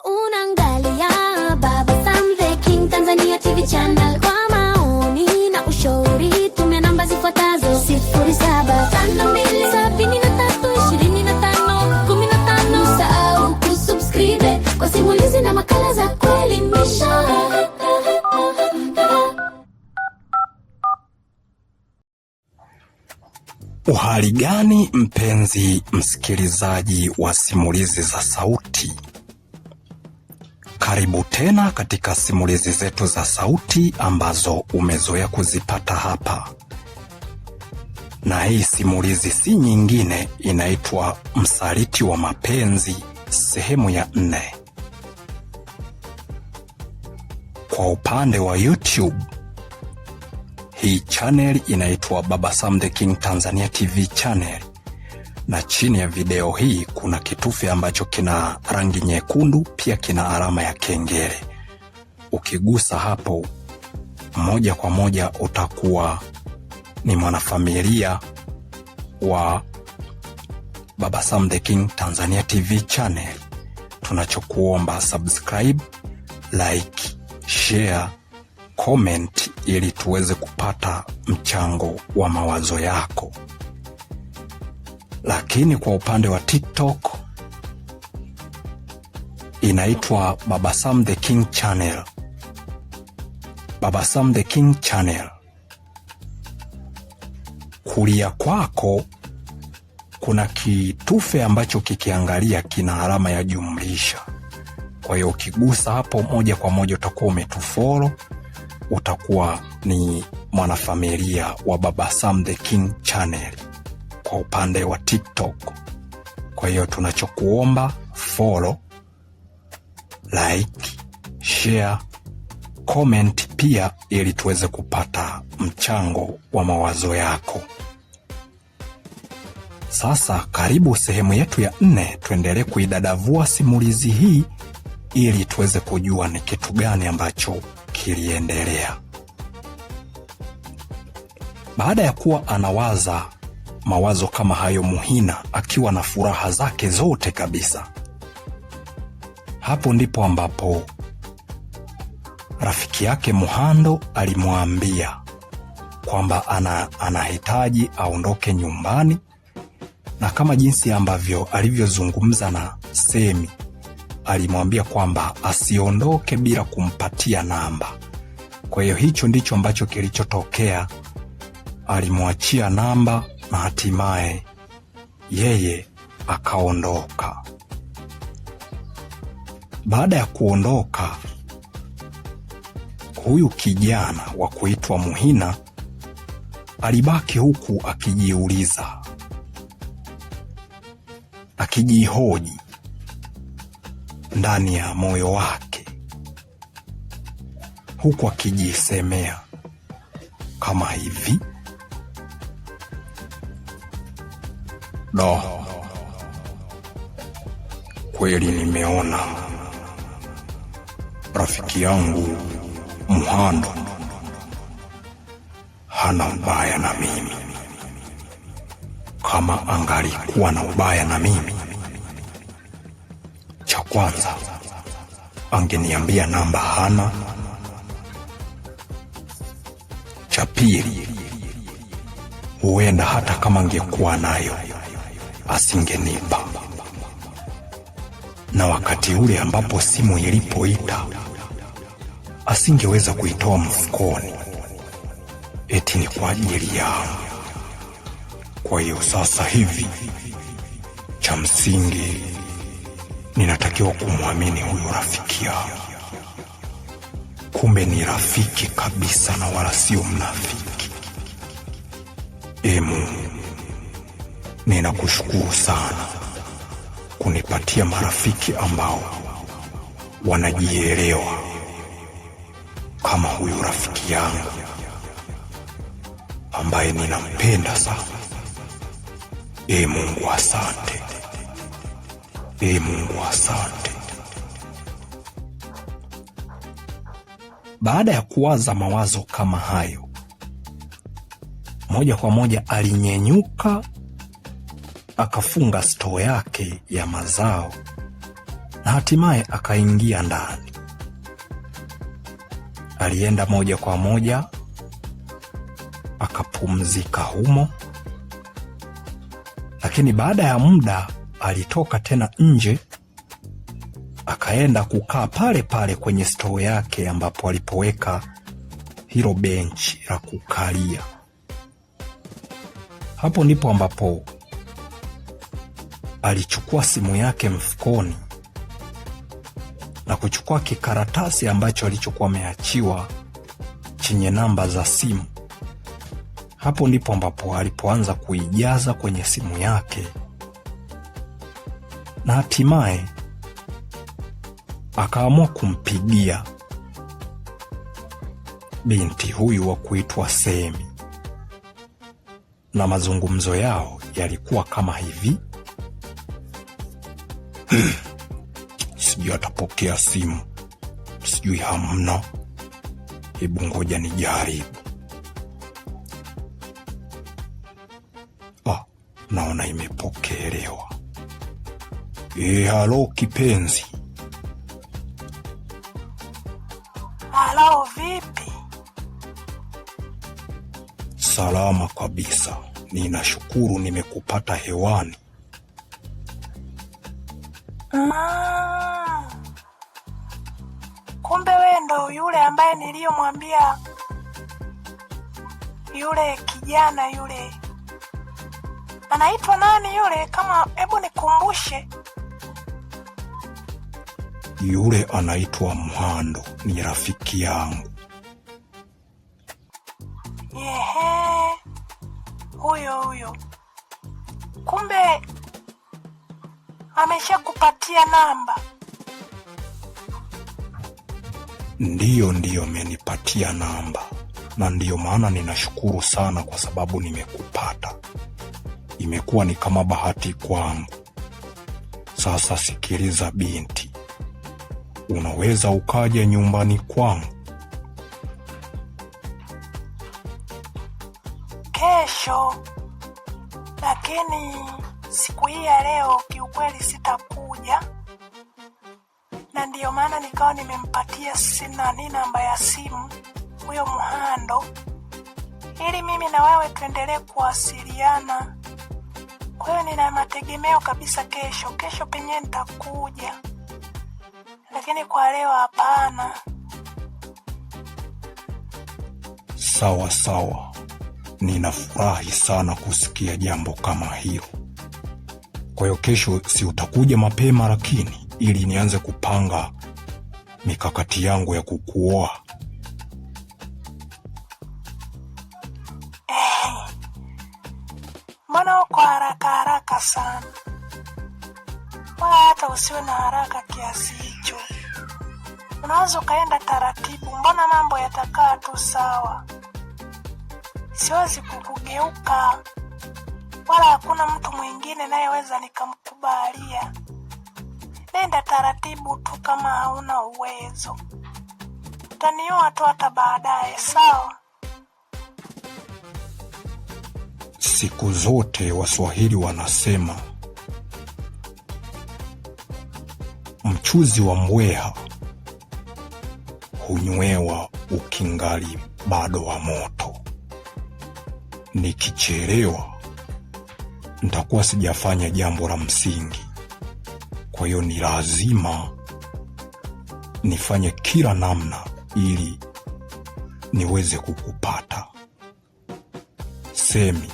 Unaangalia Baba Sam the King Tanzania TV channel. Kwa maoni na ushauri tumia namba zifuatazo: 0752732515. Usisahau kusubscribe kwa simulizi na makala za kuelimisha. Uhali gani mpenzi msikilizaji wa simulizi za sauti? Karibu tena katika simulizi zetu za sauti ambazo umezoea kuzipata hapa. Na hii simulizi si nyingine, inaitwa Msaliti wa Mapenzi sehemu ya 4. Kwa upande wa YouTube, hii channel inaitwa Baba Sam the King Tanzania TV channel, na chini ya video hii kuna kitufe ambacho kina rangi nyekundu, pia kina alama ya kengele. Ukigusa hapo moja kwa moja utakuwa ni mwanafamilia wa Baba Sam the King Tanzania TV channel. Tunachokuomba subscribe, like, share, comment ili tuweze kupata mchango wa mawazo yako. Lakini kwa upande wa TikTok inaitwa Baba Sam the King channel. Baba Sam the King channel. Kulia kwako kuna kitufe ambacho kikiangalia kina alama ya jumlisha. Kwa hiyo ukigusa hapo moja kwa moja utakuwa umetufollow, utakuwa ni mwanafamilia wa Baba Sam the King channel kwa upande wa TikTok. Kwa hiyo tunachokuomba follow, like, share, comment pia ili tuweze kupata mchango wa mawazo yako. Sasa karibu sehemu yetu ya 4, tuendelee kuidadavua simulizi hii ili tuweze kujua ni kitu gani ambacho kiliendelea. Baada ya kuwa anawaza mawazo kama hayo, Muhina akiwa na furaha zake zote kabisa, hapo ndipo ambapo rafiki yake Muhando alimwambia kwamba anahitaji aondoke nyumbani, na kama jinsi ambavyo alivyozungumza na Semi, alimwambia kwamba asiondoke bila kumpatia namba. Kwa hiyo hicho ndicho ambacho kilichotokea. Alimwachia namba na hatimaye yeye akaondoka. Baada ya kuondoka, huyu kijana wa kuitwa Muhina alibaki huku akijiuliza, akijihoji ndani ya moyo wake, huku akijisemea kama hivi: kweli nimeona rafiki yangu Muhando hana ubaya na mimi. Kama angalikuwa na ubaya na mimi, cha kwanza angeniambia namba hana. Cha pili, huenda hata kama angekuwa nayo asingenipa. Na wakati ule ambapo simu ilipoita asingeweza kuitoa mfukoni, eti ni kwa ajili yangu. Kwa hiyo sasa hivi cha msingi ninatakiwa kumwamini huyu rafiki yangu. Kumbe ni rafiki kabisa na wala sio mnafiki. Mungu, ninakushukuru sana kunipatia marafiki ambao wanajielewa kama huyu rafiki yangu ambaye ninampenda sana. Mungu asante. Mungu asante. Baada ya kuwaza mawazo kama hayo, moja kwa moja alinyenyuka akafunga stoo yake ya mazao, na hatimaye akaingia ndani. Alienda moja kwa moja akapumzika humo, lakini baada ya muda alitoka tena nje, akaenda kukaa pale pale kwenye stoo yake ambapo alipoweka hilo benchi la kukalia. Hapo ndipo ambapo alichukua simu yake mfukoni na kuchukua kikaratasi ambacho alichokuwa ameachiwa chenye namba za simu. Hapo ndipo ambapo alipoanza kuijaza kwenye simu yake, na hatimaye akaamua kumpigia binti huyu wa kuitwa Semi, na mazungumzo yao yalikuwa kama hivi. Sijui atapokea simu, sijui hamna, hebu ngoja nijaribu. Naona imepokelewa. Halo kipenzi. Halo, vipi? Salama kabisa, ninashukuru nimekupata hewani. Kumbe wewe ndo yule ambaye niliyomwambia yule kijana yule. Anaitwa nani yule? Kama hebu nikumbushe. Yule anaitwa Mhando, ni rafiki yangu. Yehe, huyo. Kumbe ameshakupatia namba? Ndiyo, amenipatia namba, na ndiyo maana ninashukuru sana kwa sababu nimekupata. Imekuwa ni kama bahati kwangu. Sasa sikiliza binti, unaweza ukaja nyumbani kwangu kesho, lakini siku hii ya leo kiukweli sitakuja, na ndiyo maana nikawa nimempatia namba ya simu huyo Mhando, ili mimi na wewe tuendelee kuwasiliana. Kwa hiyo nina mategemeo kabisa kesho penye nitakuja, lakini kwa leo hapana. Sawa, ninafurahi sana kusikia jambo kama hilo. Kwa hiyo kesho si utakuja mapema, lakini ili nianze kupanga mikakati yangu ya kukuoa. Mbona uko haraka sana? Hata usiwe na haraka kiasi hicho. Unaweza ukaenda taratibu, mbona mambo yatakaa tu sawa. Siwezi kukugeuka, wala hakuna mtu mwingine nayeweza nikamkubalia. Nenda taratibu tu, kama hauna uwezo utanioa tu hata baadaye, sawa? Siku zote Waswahili wanasema mchuzi wa mbweha hunywewa ukingali bado wa moto. Nikichelewa nitakuwa sijafanya jambo la msingi. Kwa hiyo ni lazima nifanye kila namna ili niweze kukupata. Semi,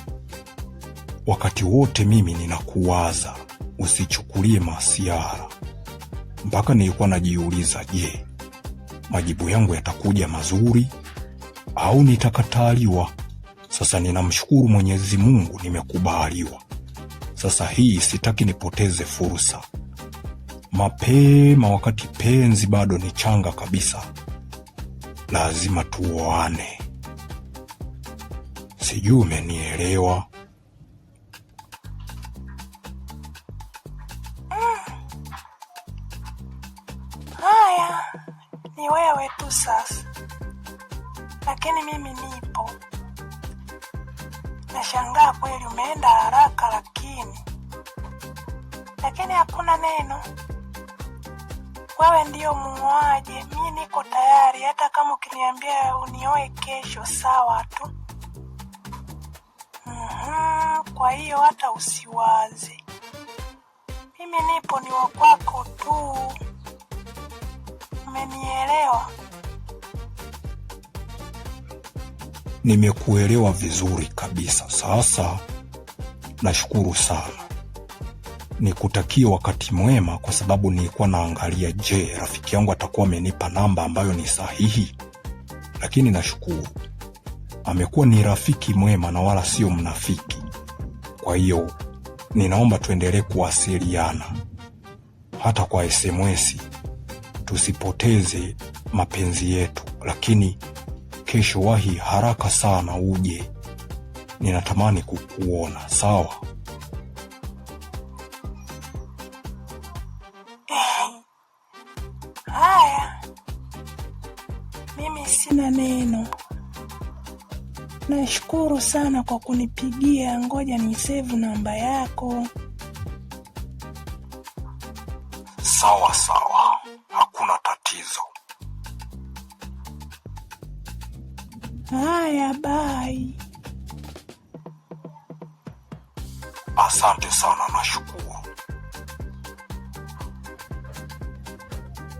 wakati wote mimi ninakuwaza, usichukulie masiara. Mpaka nilikuwa najiuliza, je, majibu yangu yatakuja mazuri au nitakataliwa? Sasa ninamshukuru Mwenyezi Mungu nimekubaliwa. Sasa hii sitaki nipoteze fursa. Mapema wakati penzi bado ni changa kabisa, lazima tuoane. Sijui umenielewa? Haya, ni wewe tu sasa, lakini mimi nipo. Nashangaa kweli umeenda haraka, lakini hakuna neno. wewe ndio muoaje, mimi niko tayari. Hata kama ukiniambia unioe kesho, sawa tu. Kwa hiyo hata usiwaze, mimi nipo, ni wa kwako tu. Umenielewa? Nimekuelewa vizuri kabisa. Sasa nashukuru sana. Nikutakie wakati mwema, kwa sababu nilikuwa naangalia, je, rafiki yangu atakuwa amenipa namba ambayo ni sahihi. Lakini nashukuru, amekuwa ni rafiki mwema na wala sio mnafiki. Kwa hiyo ninaomba tuendelee kuwasiliana hata kwa SMS, tusipoteze mapenzi yetu. Lakini kesho wahi haraka sana uje, ninatamani kukuona. Sawa? Haya, mimi sina neno. Nashukuru sana kwa kunipigia. Ngoja ni save namba yako. Sawa sawa, hakuna tatizo. Haya, bye. Asante sana, nashukuru.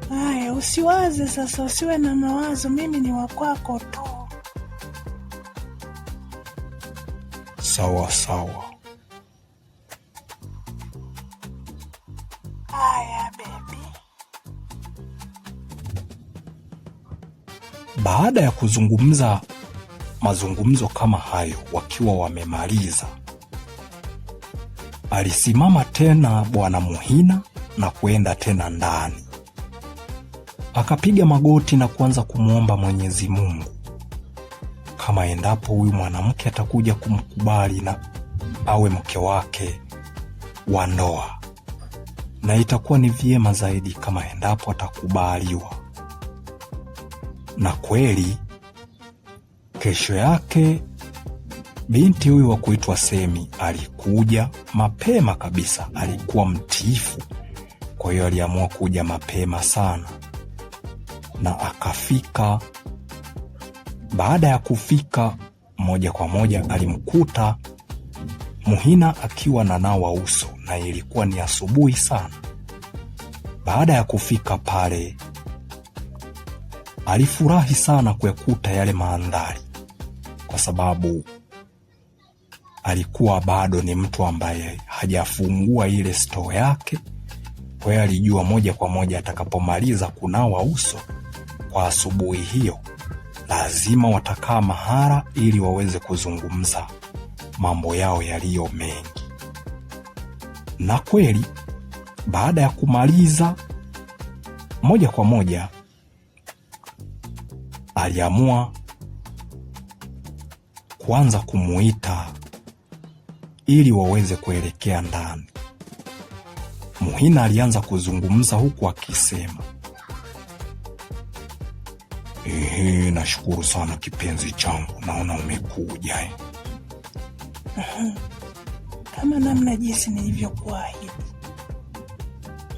Haya, usiwaze sasa, usiwe na mawazo, mimi ni wa kwako tu. Sawa sawa. Haya baby. Baada ya kuzungumza mazungumzo kama hayo, wakiwa wamemaliza, alisimama tena Bwana Muhina na kuenda tena ndani. Akapiga magoti na kuanza kumwomba Mwenyezi Mungu kama endapo huyu mwanamke atakuja kumkubali na awe mke wake wa ndoa, na itakuwa ni vyema zaidi kama endapo atakubaliwa. Na kweli kesho yake binti huyu wa kuitwa Semi alikuja mapema kabisa. Alikuwa mtiifu, kwa hiyo aliamua kuja mapema sana na akafika. Baada ya kufika, moja kwa moja alimkuta Muhina akiwa na nawa uso, na ilikuwa ni asubuhi sana. Baada ya kufika pale, alifurahi sana kuyakuta yale mandhari, kwa sababu alikuwa bado ni mtu ambaye hajafungua ile store yake. Kwa hiyo alijua moja kwa moja atakapomaliza kunawa uso kwa asubuhi hiyo, lazima watakaa mahara ili waweze kuzungumza mambo yao yaliyo mengi. Na kweli baada ya kumaliza, moja kwa moja aliamua kuanza kumuita ili waweze kuelekea ndani. Muhina alianza kuzungumza huku akisema, nashukuru sana kipenzi changu, naona umekuja. Kama namna jinsi nilivyokuahidi,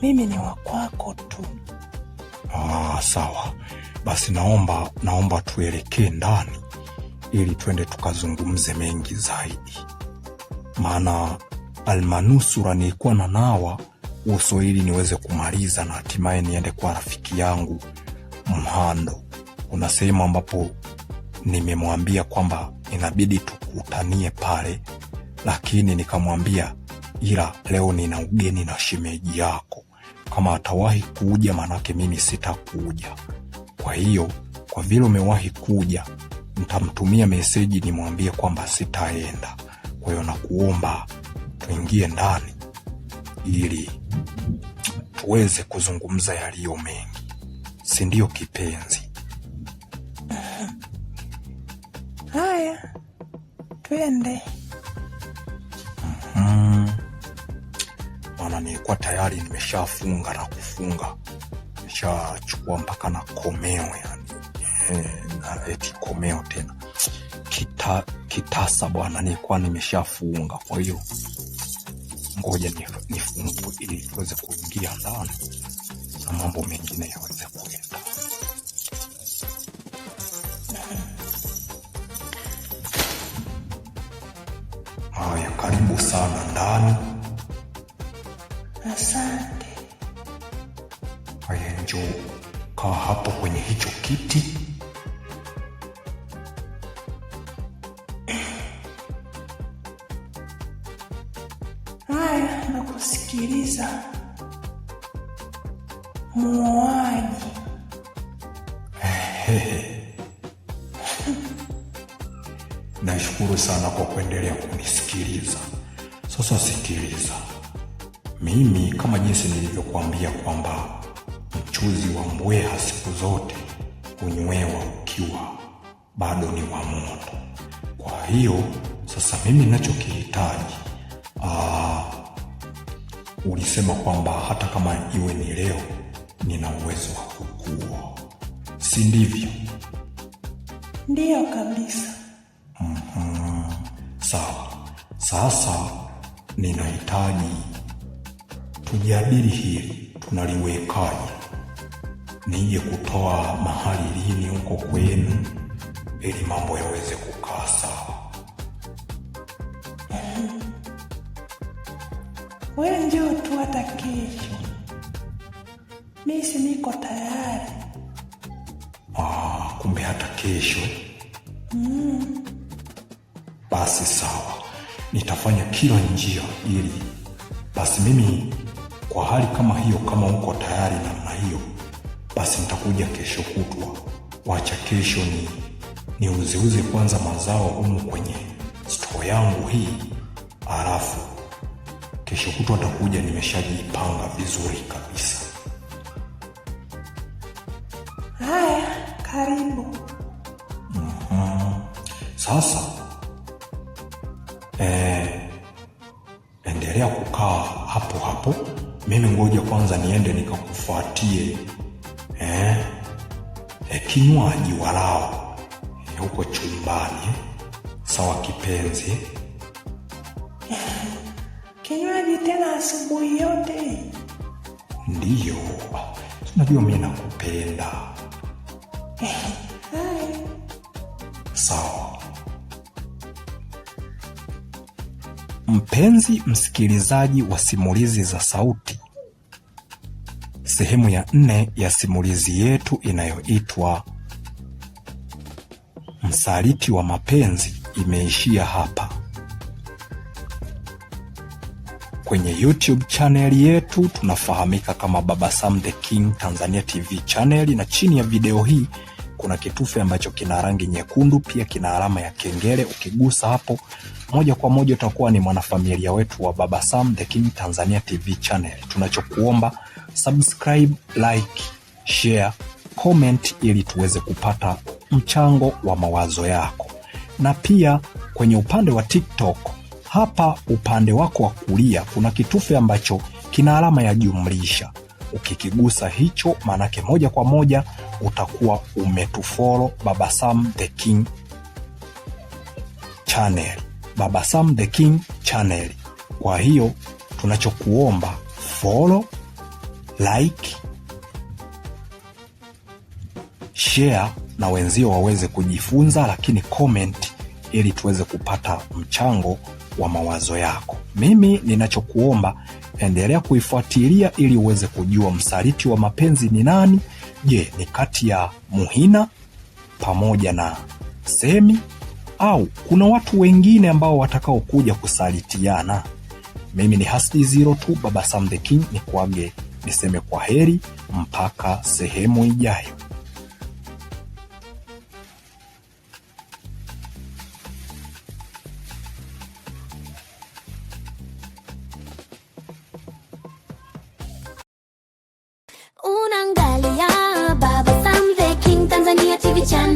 mimi ni wa kwako tu. Sawa. Basi naomba tuelekee ndani ili twende tukazungumze mengi zaidi. Maana almanusura nilikuwa na nawa uso ili niweze kumaliza na hatimaye niende kwa rafiki yangu Mhando. Kuna sehemu ambapo nimemwambia kwamba inabidi tukutanie pale, lakini nikamwambia ila leo nina ugeni na shemeji yako, kama atawahi kuja manake mimi sitakuja. Kwa hiyo kwa vile umewahi kuja, nitamtumia meseji nimwambie kwamba sitaenda. Kwa hiyo nakuomba tuingie ndani ili tuweze kuzungumza yaliyo mengi, si ndio kipenzi? Haya, twende. Maana nilikuwa tayari nimeshafunga na kufunga, nimeshachukua mpaka na komeo, yani na eti komeo tena kitasa bwana, nilikuwa nimeshafunga. Kwa hiyo ngoja nifungue ili tuweze kuingia ndani. na mambo mengine yaweze kuenda. Haya, karibu sana ndani. Asante. Haya, njoo kaa hapo kwenye hicho kiti. Haya, nakusikiliza muoaji. Nashukuru sana kwa kuendelea kunisikiliza. Sasa sikiliza, mimi kama jinsi nilivyokuambia kwamba mchuzi wa mbweha siku zote hunywewa ukiwa bado ni wa moto. Kwa hiyo sasa mimi ninachokihitaji, ulisema kwamba hata kama iwe ni leo nina uwezo wa kukua, si ndivyo? Ndiyo kabisa. Sawa. Sasa ninahitaji tujadili hili, tunaliwekaje? Nije kutoa mahali lini huko kwenu ili mambo yaweze kukaa sawa? Wewe njoo tu hata kesho. Mimi si niko tayari. Kumbe hata kesho. Basi sawa, nitafanya kila njia ili basi mimi kwa hali kama hiyo, kama uko tayari namna hiyo, basi nitakuja kesho kutwa. Wacha kesho ni uziuze kwanza mazao humu kwenye store yangu hii, alafu kesho kutwa nitakuja nimeshajipanga vizuri kabisa. Haya, karibu. Sasa endelea kukaa hapo hapo. Mimi ngoja kwanza niende nikakufuatie kinywaji walao huko chumbani. Sawa kipenzi? Kinywaji tena asubuhi yote? Ndiyo, tunajua mimi nakupenda. Sawa. Mpenzi msikilizaji wa simulizi za sauti, sehemu ya 4 ya simulizi yetu inayoitwa Msaliti wa Mapenzi imeishia hapa. Kwenye YouTube channel yetu tunafahamika kama Baba Sam the King Tanzania TV channel, na chini ya video hii kuna kitufe ambacho kina rangi nyekundu, pia kina alama ya kengele. Ukigusa hapo moja kwa moja utakuwa ni mwanafamilia wetu wa Baba Sam the King Tanzania TV channel. Tunachokuomba subscribe, like, share, comment ili tuweze kupata mchango wa mawazo yako. Na pia kwenye upande wa TikTok, hapa upande wako wa kulia kuna kitufe ambacho kina alama ya jumlisha. Ukikigusa hicho, manake moja kwa moja utakuwa umetufollow Baba Sam the King channel, Baba Sam the King channel. Kwa hiyo tunachokuomba follow, like, share na wenzio waweze kujifunza, lakini comment ili tuweze kupata mchango wa mawazo yako. Mimi ninachokuomba, endelea kuifuatilia ili uweze kujua msaliti wa mapenzi ni nani. Je, ni kati ya Muhina pamoja na Semi, au kuna watu wengine ambao watakao kuja kusalitiana? Mimi ni Hasdi 02 Baba Sam the King, ni kuage niseme kwa heri mpaka sehemu ijayo. Unaangalia Baba Sam the King Tanzania TV channel.